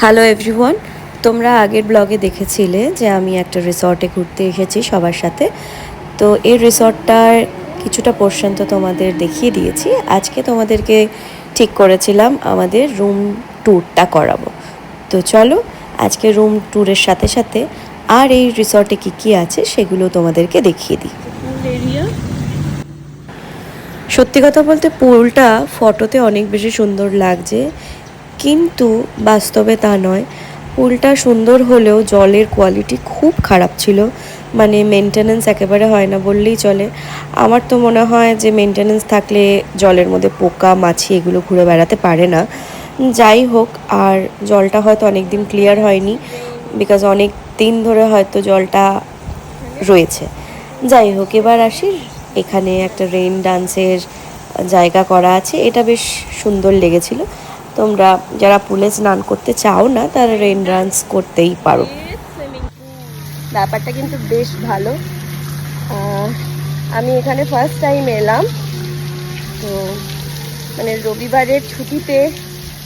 Hello everyone, তোমরা আগের ব্লগে দেখেছিলে যে আমি একটা রিসর্টে ঘুরতে এসেছি সবার সাথে। তো এই রিসর্টটার কিছুটা পোর্শন তো তোমাদের দেখিয়ে দিয়েছি। আজকে তোমাদেরকে ঠিক করেছিলাম আমাদের রুম ট্যুরটা করাবো। তো চলো আজকে রুম ট্যুরের সাথে সাথে আর এই রিসর্টে কী আছে সেগুলো তোমাদেরকে দেখিয়ে দিই। পুল এরিয়া, সত্যি কথা বলতে পুলটা ফটোতে অনেক বেশি সুন্দর লাগছে, কিন্তু বাস্তবে তা নয়। পুলটা সুন্দর হলেও জলের কোয়ালিটি খুব খারাপ ছিল, মানে মেনটেনেন্স একেবারে হয় না বললেই চলে। আমার তো মনে হয় যে মেনটেনেন্স থাকলে জলের মধ্যে পোকা মাছি এগুলো ঘুরে বেড়াতে পারে না। যাই হোক, আর জলটা হয়তো অনেক দিন ক্লিয়ার হয়নি, বিকজ অনেক দিন ধরে হয়তো জলটা রয়েছে। যাই হোক, এবার আসি, এখানে একটা রেইন ডান্সের জায়গা করা আছে, এটা বেশ সুন্দর লেগেছিল। তোমরা যারা পুলে স্নান করতে চাও না তারা রেইন ডান্স করতেই পারো। ব্যাপারটা কিন্তু বেশ ভালো। আমি এখানে ফার্স্ট টাইম এলাম, তো মানে রবিবারের ছুটিতে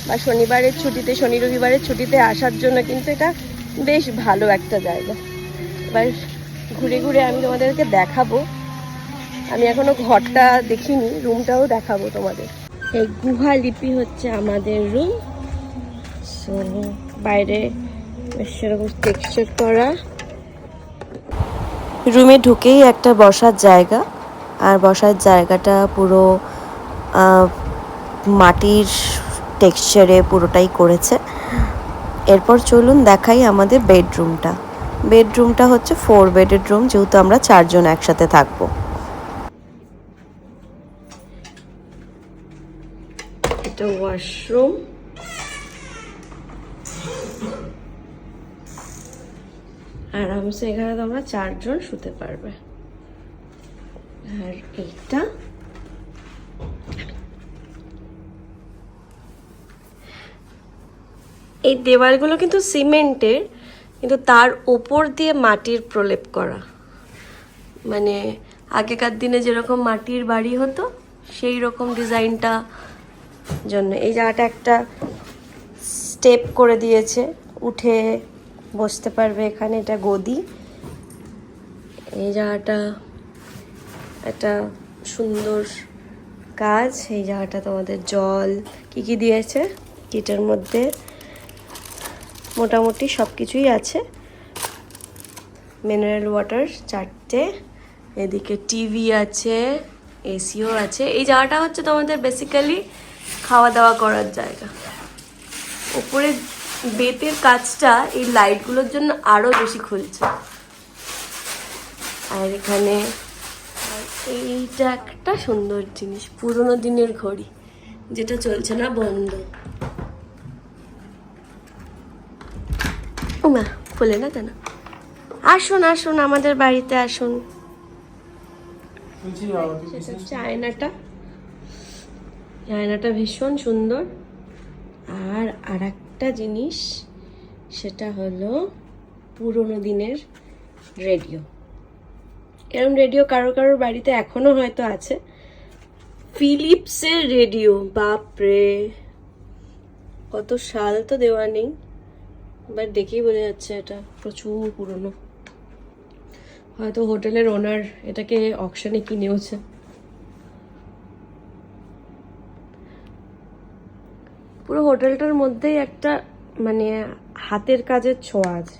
বা শনিবারের ছুটিতে, শনি রবিবারের ছুটিতে আসার জন্য কিন্তু এটা বেশ ভালো একটা জায়গা। এবার ঘুরে ঘুরে আমি তোমাদেরকে দেখাবো। আমি এখনো ঘরটা দেখিনি, রুমটাও দেখাবো তোমাদের। এই গুহা লিপি হচ্ছে আমাদের রুম। সো বাইরে সেরকম টেক্সচার করা। রুমে ঢুকেই একটা বসার জায়গা, আর বসার জায়গাটা পুরো মাটির টেক্সচারে পুরোটাই করেছে। এরপর চলুন দেখাই আমাদের বেডরুমটা। বেডরুমটা হচ্ছে 4 বেডের রুম, যেহেতু আমরা 4 জন একসাথে থাকবো। এটা ওয়াশরুম, আরামসে এখানে তোমরা 4 জন শুতে পারবে। আর এইটা এই দেওয়ালগুলো কিন্তু সিমেন্টের, কিন্তু তার উপর দিয়ে মাটির প্রলেপ করা। মানে আগেকার দিনে যেরকম মাটির বাড়ি হতো সেই রকম ডিজাইনটা জন্য এই জায়গাটা একটা স্টেপ করে দিয়েছে, উঠে বসতে পারবে এখানে। এটা গদি। এই জায়গাটা একটা সুন্দর কাজ। এই জায়গাটা তোমাদের জল কি দিয়েছে কিটের মধ্যে, মোটামুটি সব কিছুই আছে। মিনারেল ওয়াটার 4টে, এদিকে টিভি আছে, এসিও আছে। এই জায়গাটা হচ্ছে তোমাদের বেসিক্যালি খাওয়া দাওয়া করার জায়গা। উপরে বেতের কাজটা এই লাইটগুলোর জন্য আরো বেশি খুলছে। আর এখানে এইটা একটা সুন্দর জিনিস, পুরোনো দিনের ঘড়ি, যেটা চলছে না, বন্ধ। ওমা, খুলে না কেন? আসুন আসুন, আমাদের বাড়িতে আসুন। সেটা হচ্ছে আয়নাটা। আয়নাটা ভীষণ সুন্দর। আর একটা জিনিস, সেটা হলো পুরোনো দিনের রেডিও। এরকম রেডিও কারোর কারোর বাড়িতে এখনো হয়তো আছে। ফিলিপসের রেডিও, বাপরে, কত সাল তো দেওয়া নেই, বাট দেখেই বোঝা যাচ্ছে এটা প্রচুর পুরনো। হয়তো হোটেলের ওনার এটাকে অকশনে কিনেওছে। পুরো হোটেলটার মধ্যেই একটা মানে হাতের কাজের ছোঁয়া আছে।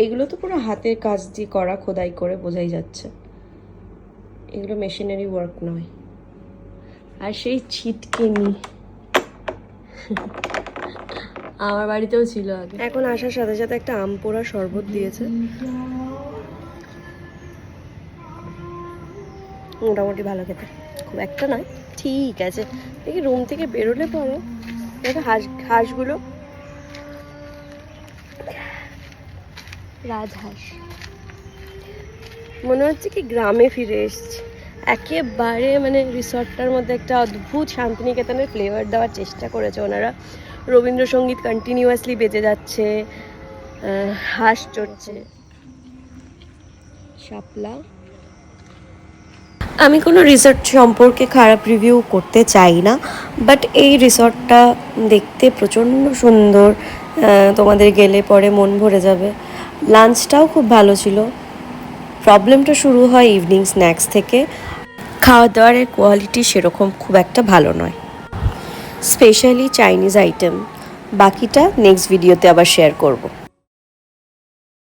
এইগুলো তো পুরো হাতের কাজ দিয়ে করা, খোদাই করে, বোঝাই যাচ্ছে এগুলো মেশিনারি ওয়ার্ক নয়। আর সেই ছিটকিনি আমার বাড়িতেও ছিল আগে। এখন আসার সাথে সাথে একটা আম পোড়া শরবত দিয়েছে, মোটামুটি ভালো খেতে, খুব একটা নয়, ঠিক আছে। দেখি রুম থেকে বেরোলে পরে দেখো হাঁসগুলো, রাজহাঁস, মনে হচ্ছে কি গ্রামে ফিরে এসেছি একেবারে। মানে রিসর্টটার মধ্যে একটা অদ্ভুত শান্তিনিকেতনের ফ্লেভার দেওয়ার চেষ্টা করেছে ওনারা। রবীন্দ্রসঙ্গীত কন্টিনিউয়াসলি বেজে যাচ্ছে, হাঁস চড়ছে, শাপলা। আমি কোনো রিসর্ট সম্পর্কে খারাপ রিভিউ করতে চাই না, বাট এই রিসর্টটা দেখতে প্রচণ্ড সুন্দর, তোমাদের গেলে পরে মন ভরে যাবে। লাঞ্চটাও খুব ভালো ছিল। প্রবলেমটা শুরু হয় ইভিনিং স্ন্যাক্স থেকে। খাওয়া দাওয়ার কোয়ালিটি সেরকম খুব একটা ভালো নয়, স্পেশালি চাইনিজ আইটেম। বাকিটা নেক্সট ভিডিওতে আবার শেয়ার করব।